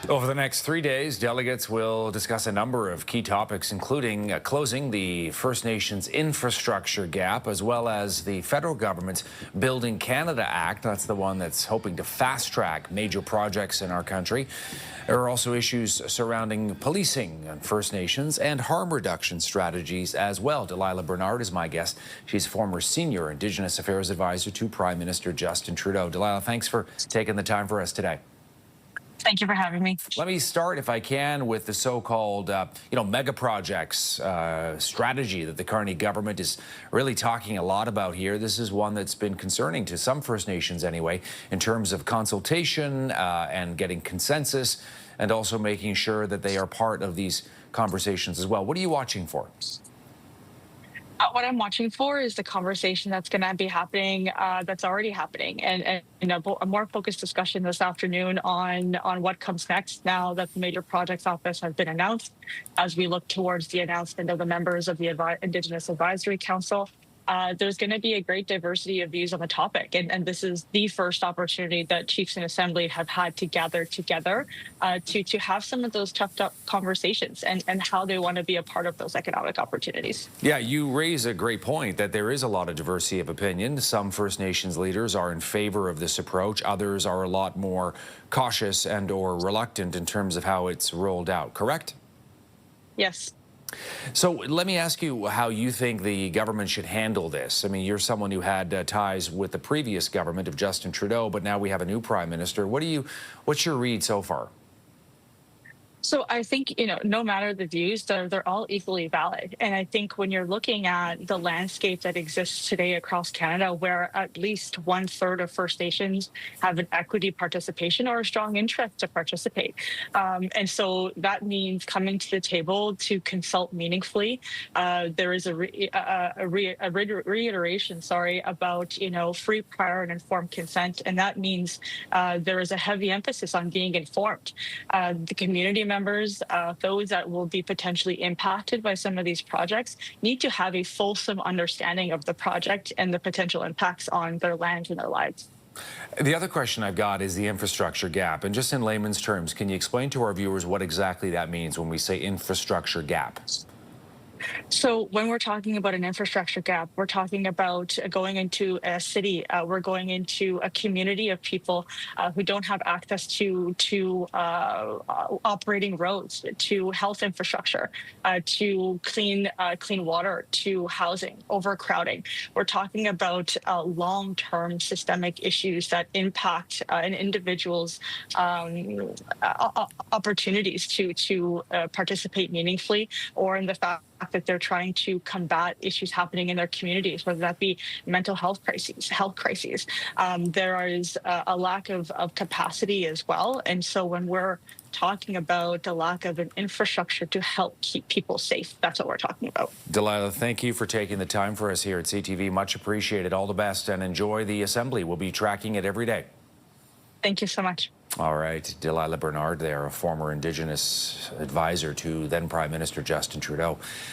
Over the next 3 days, delegates will discuss a number of key topics, including closing the First Nations infrastructure gap, as well as the federal government's Building Canada Act. That's the one that's hoping to fast-track major projects in our country. There are also issues surrounding policing and First Nations and harm reduction strategies as well. Deliah Bernard is my guest. She's former senior Indigenous Affairs advisor to Prime Minister Justin Trudeau. Deliah, thanks for taking the time for us today. Thank you for having me. Let me start, if I can, with the so-called, mega projects strategy that the Carney government is really talking a lot about here. This is one that's been concerning to some First Nations anyway, in terms of consultation and getting consensus, and also making sure that they are part of these conversations as well. What are you watching for? What I'm watching for is the conversation that's going to be happening, that's already happening, and a more focused discussion this afternoon on what comes next now that the Major Projects Office has been announced, as we look towards the announcement of the members of the Indigenous Advisory Council. There's going to be a great diversity of views on the topic, and this is the first opportunity that Chiefs in Assembly have had to gather together to have some of those tough conversations and how they want to be a part of those economic opportunities. Yeah, you raise a great point that there is a lot of diversity of opinion. Some First Nations leaders are in favor of this approach. Others are a lot more cautious and or reluctant in terms of how it's rolled out, correct? Yes. So let me ask you how you think the government should handle this. I mean, you're someone who had ties with the previous government of Justin Trudeau, but now we have a new prime minister. What's your read so far? So I think, no matter the views, they're all equally valid. And I think when you're looking at the landscape that exists today across Canada, where at least 1/3 of First Nations have an equity participation or a strong interest to participate. And so that means coming to the table to consult meaningfully. There is a reiteration, about, free, prior, and informed consent. And that means there is a heavy emphasis on being informed. The community members, those that will be potentially impacted by some of these projects, need to have a fulsome understanding of the project and the potential impacts on their land and their lives. The other question I've got is the infrastructure gap. And just in layman's terms, can you explain to our viewers what exactly that means when we say infrastructure gap? So when we're talking about an infrastructure gap, we're talking about going into a city, we're going into a community of people who don't have access to operating roads, to health infrastructure, to clean water, to housing, overcrowding. We're talking about long-term systemic issues that impact an individual's opportunities to participate meaningfully, or in the fact that they're trying to combat issues happening in their communities, whether that be mental health crises, There is a lack of capacity as well. And so when we're talking about the lack of an infrastructure to help keep people safe, that's what we're talking about. Delilah, thank you for taking the time for us here at CTV. Much appreciated. All the best, and enjoy the Assembly. We'll be tracking it every day. Thank you so much. All right, Deliah Bernard there, a former Indigenous advisor to then Prime Minister Justin Trudeau.